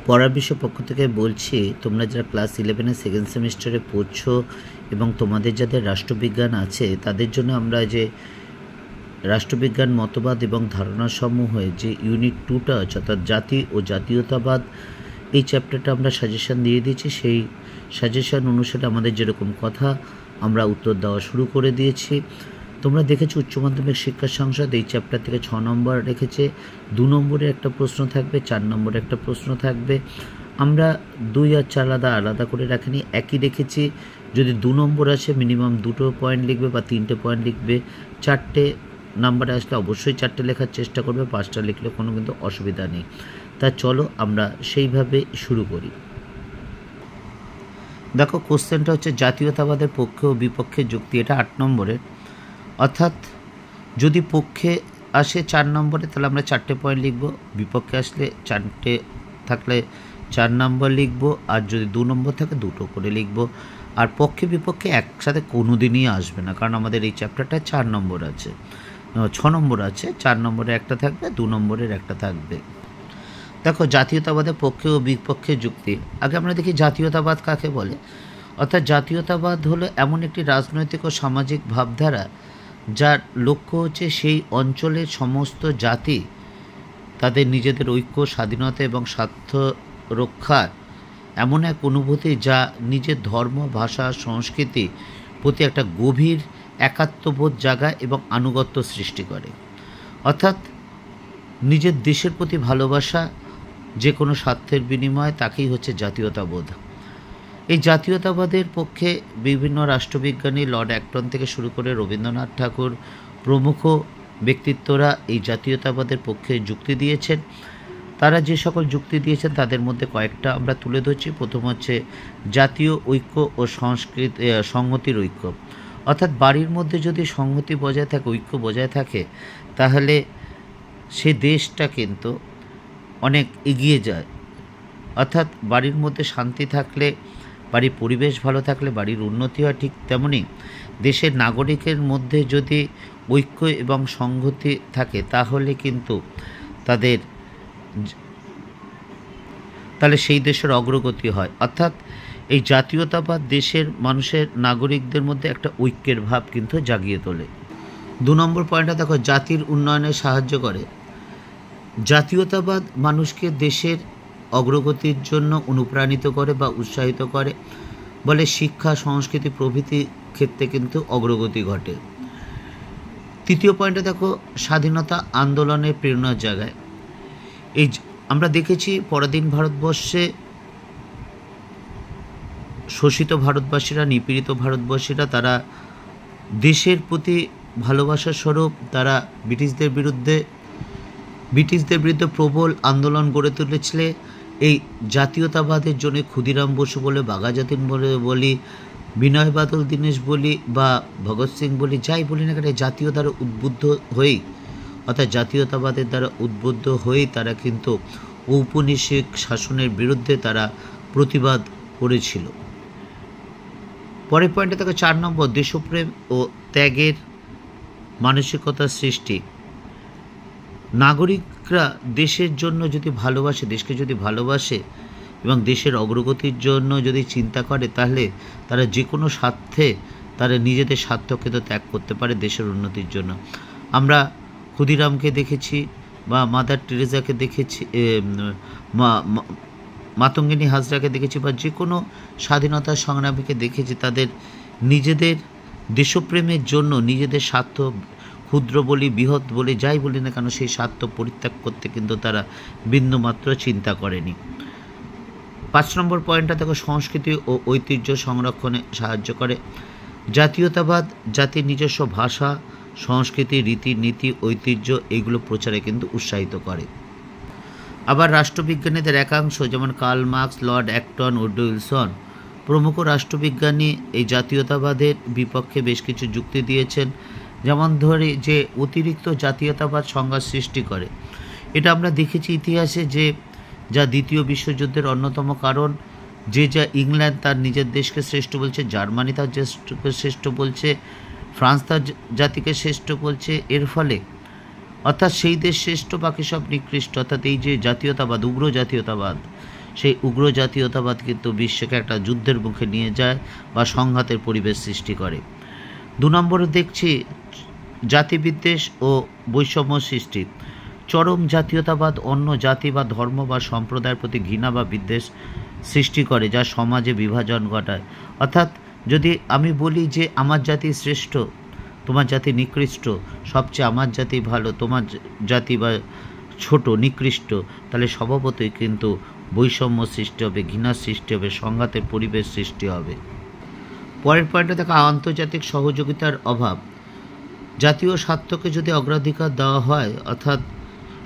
পড়ার বিষয় পক্ষ থেকে বলছি, তোমরা যারা ক্লাস 11-এর সেকেন্ড সেমিস্টারে পড়ছো এবং তোমাদের যাদের রাষ্ট্রবিজ্ঞান আছে তাদের জন্য আমরা যে রাষ্ট্রবিজ্ঞান মতবাদ এবং ধারণাসমূহে যে ইউনিট 2টা আছে অর্থাৎ জাতি ও জাতীয়তাবাদ, এই চ্যাপ্টারটা আমরা সাজেশান দিয়ে দিয়েছি। সেই সাজেশান অনুসারে আমাদের যেরকম কথা আমরা উত্তর দেওয়া শুরু করে দিয়েছি। তোমরা দেখেছো উচ্চ মাধ্যমিক শিক্ষা সংসদ এই চ্যাপ্টার থেকে 6 নম্বর রেখেছে, 2 নম্বরে একটা প্রশ্ন থাকবে, 4 নম্বরে একটা প্রশ্ন থাকবে। আমরা 2 আর 4 আলাদা করে রাখিনি, একই রেখেছি। যদি 2 নম্বর আসে মিনিমাম 2টো পয়েন্ট লিখবে বা 3টে পয়েন্ট লিখবে। 4টে নাম্বারে আসলে অবশ্যই 4টে লেখার চেষ্টা করবে, 5টা লিখলে কোনো কিন্তু অসুবিধা নেই। তা চলো আমরা সেইভাবে শুরু করি। দেখো, কোশ্চেনটা হচ্ছে জাতীয়তাবাদের পক্ষে ও বিপক্ষে যুক্তি। এটা 8 নম্বরের, অর্থাৎ যদি পক্ষে আসে 4 নম্বরে তাহলে আমরা 4টে পয়েন্ট লিখব, বিপক্ষে আসলে 4টে থাকলে 4 নম্বর লিখব, আর যদি 2 নম্বর থাকে 2টো করে লিখব। আর পক্ষে বিপক্ষে একসাথে কোনো দিনই আসবে না, কারণ আমাদের এই চ্যাপ্টারটা 4 নম্বর আছে, 6 নম্বর আছে। 4 নম্বরে একটা থাকবে, 2 নম্বরের একটা থাকবে। দেখো, জাতীয়তাবাদের পক্ষে ও বিপক্ষে যুক্তি। আগে আমরা দেখি জাতীয়তাবাদ কাকে বলে। অর্থাৎ জাতীয়তাবাদ হলো এমন একটি রাজনৈতিক ও সামাজিক ভাবধারা যার লক্ষ্য হচ্ছে সেই অঞ্চলের সমস্ত জাতি তাদের নিজেদের ঐক্য, স্বাধীনতা এবং স্বার্থ রক্ষার এমন এক অনুভূতি যা নিজের ধর্ম, ভাষা, সংস্কৃতি প্রতি একটা গভীর একাত্মবোধ জাগায় এবং আনুগত্য সৃষ্টি করে। অর্থাৎ নিজের দেশের প্রতি ভালোবাসা যে কোনো স্বার্থের বিনিময়ে, তাকেই হচ্ছে জাতীয়তাবোধ। এই জাতীয়তাবাদের পক্ষে বিভিন্ন রাষ্ট্রবিজ্ঞানী লর্ড অ্যাক্টন থেকে শুরু করে রবীন্দ্রনাথ ঠাকুর প্রমুখ ব্যক্তিত্বরা এই জাতীয়তাবাদের পক্ষে যুক্তি দিয়েছেন। তারা যে সকল যুক্তি দিয়েছেন তাদের মধ্যে কয়েকটা আমরা তুলে ধরছি। প্রথম হচ্ছে জাতীয় ঐক্য ও সংহতির ঐক্য। অর্থাৎ বাড়ির মধ্যে যদি সংহতি বজায় থাকে, ঐক্য বজায় থাকে, তাহলে সে দেশটা কিন্তু অনেক এগিয়ে যায়। অর্থাৎ বাড়ির মধ্যে শান্তি থাকলে, বাড়ির পরিবেশ ভালো থাকলে বাড়ির উন্নতি হয়। ঠিক তেমনি দেশের নাগরিকের মধ্যে যদি ঐক্য এবং সংহতি থাকে তাহলে কিন্তু তাহলে সেই দেশের অগ্রগতি হয়। অর্থাৎ এই জাতীয়তাবাদ দেশের মানুষের, নাগরিকদের মধ্যে একটা ঐক্যের ভাব কিন্তু জাগিয়ে তোলে। 2 নম্বর পয়েন্টটা দেখো, জাতির উন্নয়নে সাহায্য করে। জাতীয়তাবাদ মানুষকে দেশের অগ্রগতির জন্য অনুপ্রাণিত করে বা উৎসাহিত করে, বলে শিক্ষা, সংস্কৃতি প্রভৃতি ক্ষেত্রে কিন্তু অগ্রগতি ঘটে। 3য় পয়েন্টে দেখো, স্বাধীনতা আন্দোলনের প্রেরণার জায়গায়। এই আমরা দেখেছি পরাধীন ভারতবর্ষে শোষিত ভারতবাসীরা, নিপীড়িত ভারতবাসীরা, তারা দেশের প্রতি ভালোবাসা স্বরূপ তারা ব্রিটিশদের বিরুদ্ধে প্রবল আন্দোলন গড়ে তুলেছিল। এই জাতীয়তাবাদের জন্য ক্ষুদিরাম বসু বলে, বাঘাযতীন বলি, বিনয় বাদল দীনেশ বলি বা ভগৎ সিং বলি, যাই বলি না কেন, জাতীয় দ্বারা উদ্বুদ্ধ হয়েই, অর্থাৎ জাতীয়তাবাদের দ্বারা উদ্বুদ্ধ হয়েই তারা কিন্তু ঔপনিবেশিক শাসনের বিরুদ্ধে তারা প্রতিবাদ করেছিল। পরের পয়েন্টে থাকে 4 নম্বর, দেশপ্রেম ও ত্যাগের মানসিকতা সৃষ্টি। নাগরিকরা দেশের জন্য যদি ভালোবাসে, দেশকে যদি ভালোবাসে এবং দেশের অগ্রগতির জন্য যদি চিন্তা করে, তাহলে তারা যে কোনো স্বার্থে তারা নিজেদের স্বার্থকে তো ত্যাগ করতে পারে দেশের উন্নতির জন্য। আমরা ক্ষুদিরামকে দেখেছি বা মাদার টেরেসাকে দেখেছি, মাতঙ্গিনী হাজরাকে দেখেছি, বা যে কোনো স্বাধীনতা সংগ্রামীকে দেখেছি, তাদের নিজেদের দেশপ্রেমের জন্য নিজেদের স্বার্থ, ক্ষুদ্র বলি, বৃহৎ বলি, যাই বলি না কেন, সেই স্বার্থ পরিত্যাগ করতে কিন্তু তারা বিন্দুমাত্র চিন্তা করেনি। 5 নম্বর পয়েন্টটা দেখো, সংস্কৃতি ও ঐতিহ্য সংরক্ষণে সাহায্য করে। জাতীয়তাবাদ জাতির নিজস্ব ভাষা, সংস্কৃতি, রীতিনীতি, ঐতিহ্য এগুলো প্রচারে কিন্তু উৎসাহিত করে। আবার রাষ্ট্রবিজ্ঞানীদের একাংশ যেমন Karl Marx, Lord Acton, Woodrow Wilson প্রমুখ রাষ্ট্রবিজ্ঞানী এই জাতীয়তাবাদের বিপক্ষে বেশ কিছু যুক্তি দিয়েছেন। যেমন ধরে যে অতিরিক্ত জাতীয়তাবাদ সংঘাত সৃষ্টি করে। এটা আমরা দেখেছি ইতিহাসে যে যা দ্বিতীয় বিশ্বযুদ্ধের অন্যতম কারণ, যা ইংল্যান্ড তার নিজের দেশকে শ্রেষ্ঠ বলছে, জার্মানি তার দেশকে শ্রেষ্ঠ বলছে, ফ্রান্স তার জাতিকে শ্রেষ্ঠ বলছে। এর ফলে অর্থাৎ সেই দেশ শ্রেষ্ঠ, বাকি সব নিকৃষ্ট। অর্থাৎ এই যে জাতীয়তাবাদ, উগ্র জাতীয়তাবাদ, সেই উগ্র জাতীয়তাবাদ কিন্তু বিশ্বকে একটা যুদ্ধের মুখে নিয়ে যায় বা সংঘাতের পরিবেশ সৃষ্টি করে। 2 নম্বরে দেখছি জাতিবিদ্বেষ ও বৈষম্য সৃষ্টি। চরম জাতীয়তাবাদ অন্য জাতি বা ধর্ম বা সম্প্রদায়ের প্রতি ঘৃণা বা বিদ্বেষ সৃষ্টি করে, যা সমাজে বিভাজন ঘটায়। অর্থাৎ যদি আমি বলি যে আমার জাতি শ্রেষ্ঠ, তোমার জাতি নিকৃষ্ট, সবচেয়ে আমার জাতি ভালো, তোমার জাতি বা ছোট নিকৃষ্ট, তাহলে স্বভাবতই কিন্তু বৈষম্য সৃষ্টি হবে, ঘৃণার সৃষ্টি হবে, সংঘাতের পরিবেশ সৃষ্টি হবে। পরের পয়েন্টে দেখা আন্তর্জাতিক সহযোগিতার অভাব। জাতীয় স্বার্থকে যদি অগ্রাধিকার দেওয়া হয়, অর্থাৎ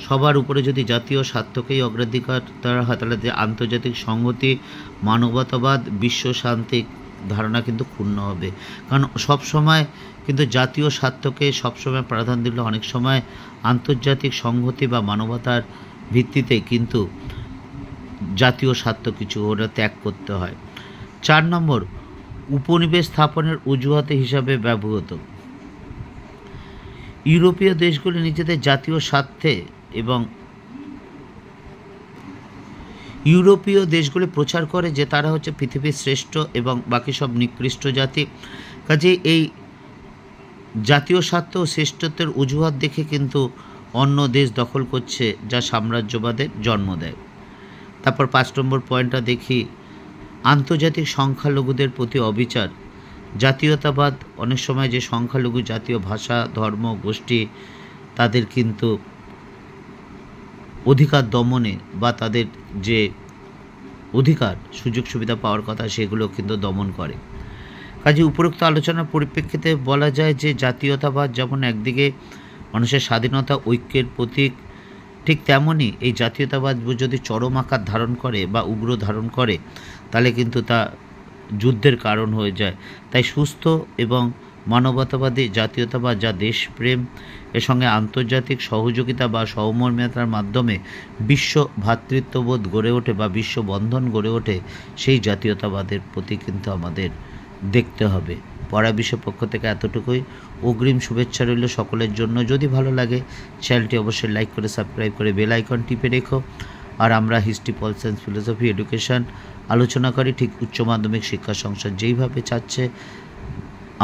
সবার উপরে যদি জাতীয় স্বার্থকেই অগ্রাধিকার দেওয়া হয়, তাহলে যে আন্তর্জাতিক সংহতি, মানবতাবাদ, বিশ্ব শান্তির ধারণা কিন্তু ক্ষুণ্ণ হবে। কারণ সবসময় কিন্তু জাতীয় স্বার্থকে সবসময় প্রাধান্য দিলে অনেক সময় আন্তর্জাতিক সংহতি বা মানবতার ভিত্তিতে কিন্তু জাতীয় স্বার্থ কিছু ওরা ত্যাগ করতে হয়। 4 নম্বর উপনিবেশ স্থাপনের অজুহাতে হিসাবে ব্যবহৃত। ইউরোপীয় দেশগুলি নিজেদের জাতীয় স্বার্থে এবং ইউরোপীয় দেশগুলি প্রচার করে যে তারা হচ্ছে পৃথিবীর শ্রেষ্ঠ এবং বাকি সব নিকৃষ্ট জাতি। কাজে এই জাতীয় স্বার্থ ও শ্রেষ্ঠত্বের অজুহাত দেখে কিন্তু অন্য দেশ দখল করছে, যা সাম্রাজ্যবাদের জন্ম দেয়। তারপর 5 নম্বর পয়েন্টটা দেখি আন্তর্জাতিক সংখ্যালঘুদের প্রতি অবিচার। জাতীয়তাবাদ অনেক সময় যে সংখ্যালঘু জাতীয় ভাষা, ধর্ম, গোষ্ঠী, তাদের কিন্তু অধিকার দমনে বা তাদের যে অধিকার সুযোগ সুবিধা পাওয়ার কথা সেগুলো কিন্তু দমন করে। কাজে উপরোক্ত আলোচনার পরিপ্রেক্ষিতে বলা যায় যে জাতীয়তাবাদ যেমন একদিকে মানুষের স্বাধীনতা, ঐক্যের প্রতীক, ঠিক তেমনই এই জাতীয়তাবাদ যদি চরম আকার ধারণ করে বা উগ্র ধারণ করে, তাহলে কিন্তু তা যুদ্ধের কারণ হয়ে যায়। তাই সুস্থ এবং মানবতাবাদী জাতীয়তাবাদ, যা দেশপ্রেম এর সঙ্গে আন্তর্জাতিক সহযোগিতা বা সহমর্মিতার মাধ্যমে বিশ্ব ভ্রাতৃত্ববোধ গড়ে ওঠে বা বিশ্ব বন্ধন গড়ে ওঠে, সেই জাতীয়তাবাদের প্রতি কিন্তু আমাদের দেখতে হবে। পড়া বিষয় পক্ষ থেকে এতটুকুই। অগ্রিম শুভেচ্ছা রইল সকলের জন্য। যদি ভালো লাগে চ্যানেলটি অবশ্যই লাইক করে সাবস্ক্রাইব করে বেল আইকন টিপে রেখো। আর আমরা history, pol science, philosophy, education আলোচনা করি ঠিক উচ্চ মাধ্যমিক শিক্ষা সংসদ যেইভাবে চাচ্ছে।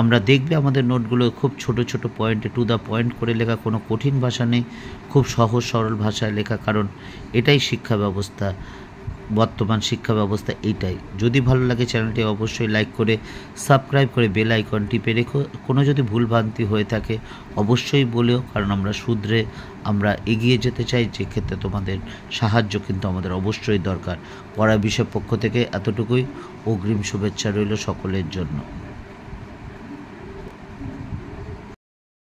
আমরা দেখবে আমাদের নোটগুলো খুব ছোট ছোট পয়েন্টে টু দ্য পয়েন্ট করে লেখা, কোনো কঠিন ভাষা নেই, খুব সহজ সরল ভাষায় লেখা, কারণ এটাই শিক্ষা ব্যবস্থা, বর্তমান শিক্ষা ব্যবস্থা এইটাই। যদি ভালো লাগে চ্যানেলটি অবশ্যই লাইক করে সাবস্ক্রাইব করে বেল আইকন টিপে রেখো। কোনো যদি ভুলভ্রান্তি হয়ে থাকে অবশ্যই বলেও, কারণ আমরা শুধরে আমরা এগিয়ে যেতে চাই, যে ক্ষেত্রে তোমাদের সাহায্য কিন্তু আমাদের অবশ্যই দরকার। পড়া বিষয় পক্ষ থেকে এতটুকুই। অগ্রিম শুভেচ্ছা রইল সকলের জন্য।